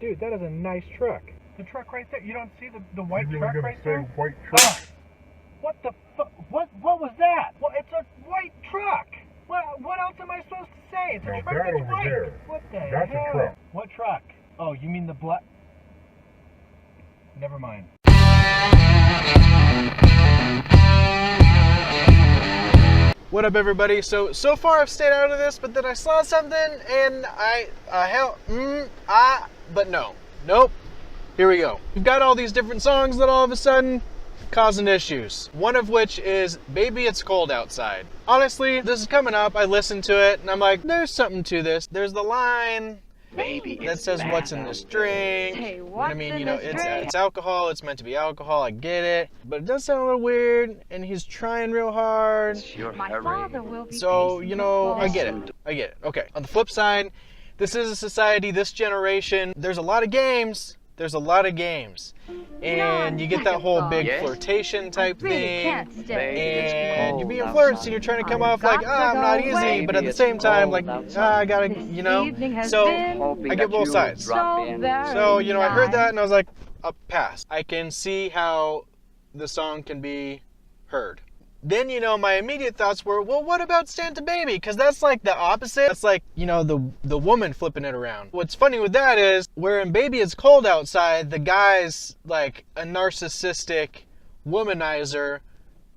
Dude, that is a nice truck. The truck right there. You don't see the white truck right there? White truck. What the fuck? What was that? Well, it's a white truck. What else am I supposed to say? It's a truck that's white. There. What the That's hell? a truck. What truck? Oh, you mean the black? Never mind. What up, everybody? So far I've stayed out of this, but then I saw something and but no. Nope. Here we go. We've got all these different songs that all of a sudden causing issues. One of which is Baby It's Cold Outside. Honestly, this is coming up, I listened to it and I'm like, there's something to this. There's the line that says what's in this drink. Hey, I mean, you know, it's alcohol, it's meant to be alcohol, I get it. But it does sound a little weird and he's trying real hard. My father will be So, you know, I get it. Okay, on the flip side, this is a society, this generation, there's a lot of games. And you get that whole big flirtation type thing. And you're being flirts and you're trying to come off like, I'm not easy. But at the same time, like, I gotta, you know. So I get both sides. So, you know, I heard that and I was like, I'll pass. I can see how the song can be heard. Then, you know, my immediate thoughts were, well, what about Santa Baby? Because that's like the opposite. That's like, you know, the woman flipping it around. What's funny with that is, where in Baby It's Cold Outside, the guy's like a narcissistic womanizer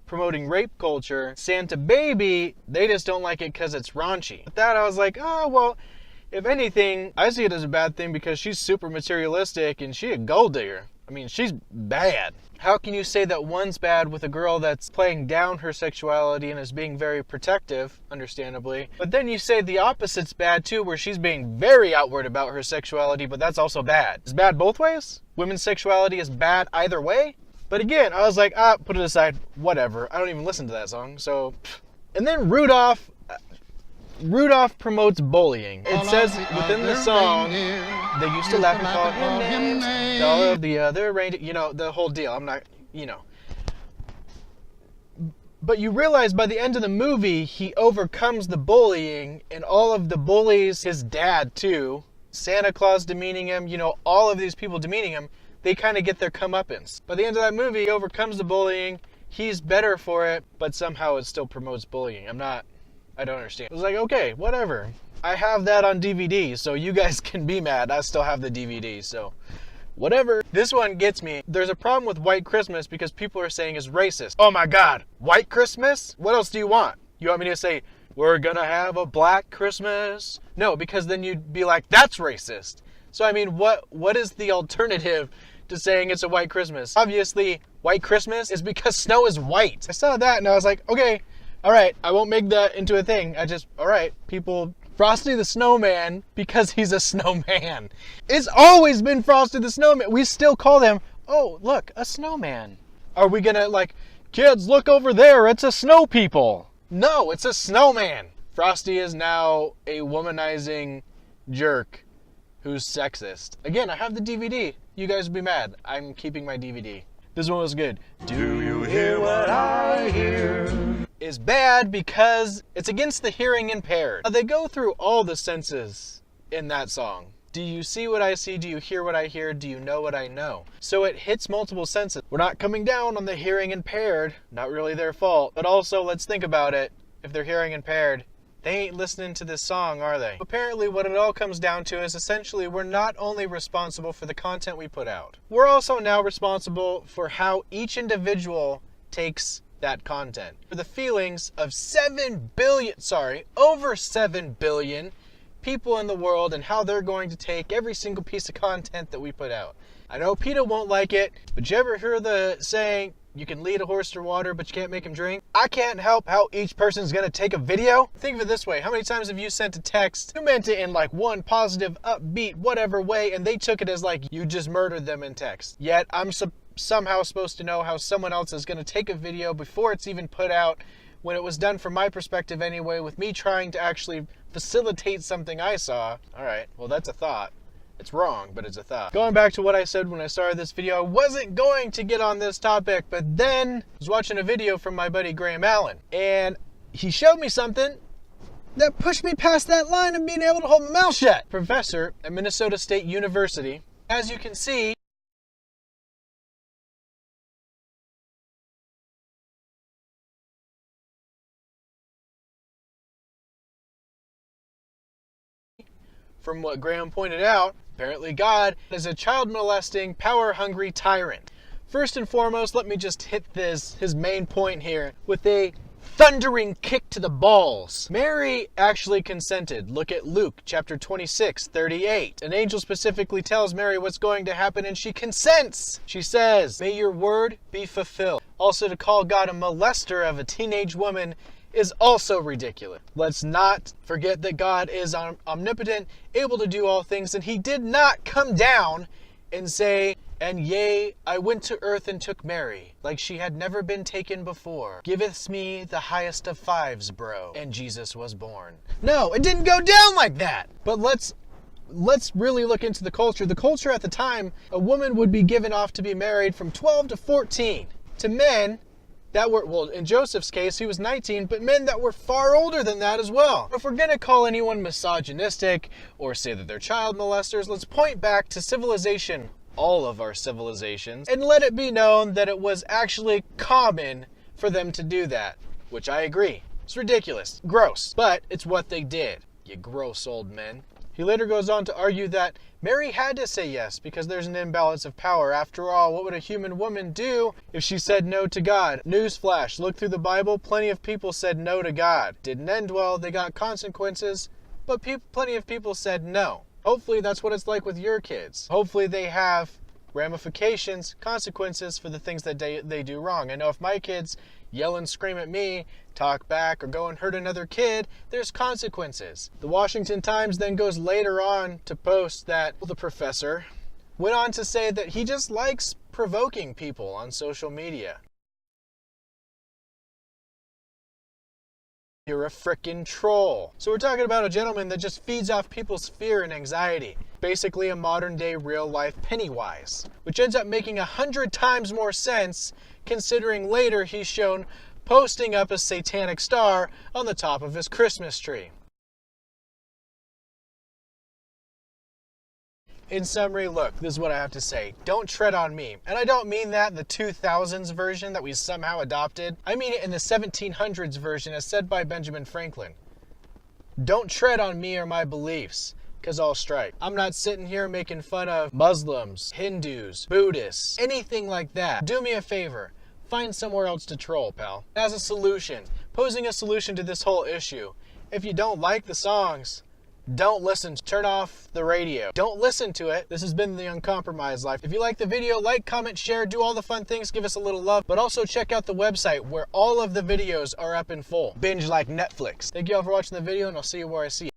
promoting rape culture. Santa Baby, they just don't like it because it's raunchy. With that, I was like, oh, well, if anything, I see it as a bad thing because she's super materialistic and she a gold digger. I mean, she's bad. How can you say that one's bad with a girl that's playing down her sexuality and is being very protective, understandably? But then you say the opposite's bad too, where she's being very outward about her sexuality, but that's also bad. It's bad both ways? Women's sexuality is bad either way? But again, I was like, put it aside, whatever. I don't even listen to that song, so... And then Rudolph promotes bullying. It says within the song, they used to laugh and call him names, all of the other reindeer, you know, the whole deal. I'm not, you know. But you realize by the end of the movie, he overcomes the bullying, and all of the bullies, his dad too, Santa Claus demeaning him, you know, all of these people demeaning him, they kind of get their comeuppance. By the end of that movie, he overcomes the bullying, he's better for it, but somehow it still promotes bullying. I don't understand. I was like, okay, whatever. I have that on DVD, so you guys can be mad. I still have the DVD, so whatever. This one gets me. There's a problem with White Christmas because people are saying it's racist. Oh my God, White Christmas? What else do you want? You want me to say, we're gonna have a Black Christmas? No, because then you'd be like, that's racist. So I mean, what is the alternative to saying it's a White Christmas? Obviously, White Christmas is because snow is white. I saw that and I was like, okay, all right, I won't make that into a thing. All right, people, Frosty the Snowman, because he's a snowman. It's always been Frosty the Snowman. We still call them, oh, look, a snowman. Are we gonna like, kids, look over there, it's a snow people. No, it's a snowman. Frosty is now a womanizing jerk who's sexist. Again, I have the DVD. You guys would be mad. I'm keeping my DVD. This one was good. Do you hear what I hear? Is bad because it's against the hearing impaired. They go through all the senses in that song. Do you see what I see? Do you hear what I hear? Do you know what I know? So it hits multiple senses. We're not coming down on the hearing impaired. Not really their fault. But also, let's think about it. If they're hearing impaired, they ain't listening to this song, are they? Apparently, what it all comes down to is essentially we're not only responsible for the content we put out. We're also now responsible for how each individual takes that content. For the feelings of over 7 billion people in the world and how they're going to take every single piece of content that we put out. I know PETA won't like it, but you ever hear the saying, you can lead a horse to water, but you can't make him drink? I can't help how each person's gonna take a video. Think of it this way, how many times have you sent a text, you meant it in like one positive, upbeat, whatever way, and they took it as like, you just murdered them in text. Yet, I'm somehow supposed to know how someone else is gonna take a video before it's even put out, when it was done from my perspective anyway, with me trying to actually facilitate something I saw. Alright, well that's a thought. It's wrong, but it's a thought. Going back to what I said when I started this video, I wasn't going to get on this topic, but then I was watching a video from my buddy Graham Allen, and he showed me something that pushed me past that line of being able to hold my mouth shut. Professor at Minnesota State University, As you can see, from what Graham pointed out, apparently God is a child-molesting, power-hungry tyrant. First and foremost, let me just hit his main point here, with a thundering kick to the balls. Mary actually consented. Look at Luke chapter 26:38. An angel specifically tells Mary what's going to happen, and she consents. She says, "May your word be fulfilled." Also, to call God a molester of a teenage woman is also ridiculous. Let's not forget that God is omnipotent, able to do all things, and he did not come down and say, "And yea, I went to earth and took Mary, like she had never been taken before. Giveth me the highest of fives, bro, and Jesus was born." No, it didn't go down like that. But let's really look into the culture. The culture at the time, a woman would be given off to be married from 12 to 14 to men that were, well, in Joseph's case, he was 19, but men that were far older than that as well. If we're going to call anyone misogynistic or say that they're child molesters, let's point back to civilization, all of our civilizations, and let it be known that it was actually common for them to do that, which I agree. It's ridiculous, gross, but it's what they did, you gross old men. He later goes on to argue that Mary had to say yes because there's an imbalance of power. After all, what would a human woman do if she said no to God? Newsflash, look through the Bible, plenty of people said no to God. Didn't end well, they got consequences, but plenty of people said no. Hopefully that's what it's like with your kids. Hopefully they have ramifications, consequences for the things that they do wrong. I know if my kids yell and scream at me, talk back, or go and hurt another kid, there's consequences. The Washington Times then goes later on to post that the professor went on to say that he just likes provoking people on social media. You're a frickin' troll. So we're talking about a gentleman that just feeds off people's fear and anxiety. Basically a modern day real life Pennywise, which ends up making 100 times more sense considering later he's shown posting up a satanic star on the top of his Christmas tree. In summary, look, this is what I have to say. Don't tread on me. And I don't mean that in the 2000s version that we somehow adopted. I mean it in the 1700s version as said by Benjamin Franklin. Don't tread on me or my beliefs, because I'll strike. I'm not sitting here making fun of Muslims, Hindus, Buddhists, anything like that. Do me a favor. Find somewhere else to troll, pal. As a solution, posing a solution to this whole issue. If you don't like the songs, don't listen. Turn off the radio. Don't listen to it. This has been The Uncompromised Life. If you like the video, like, comment, share, do all the fun things, give us a little love, but also check out the website where all of the videos are up in full. Binge like Netflix. Thank you all for watching the video, and I'll see you where I see you.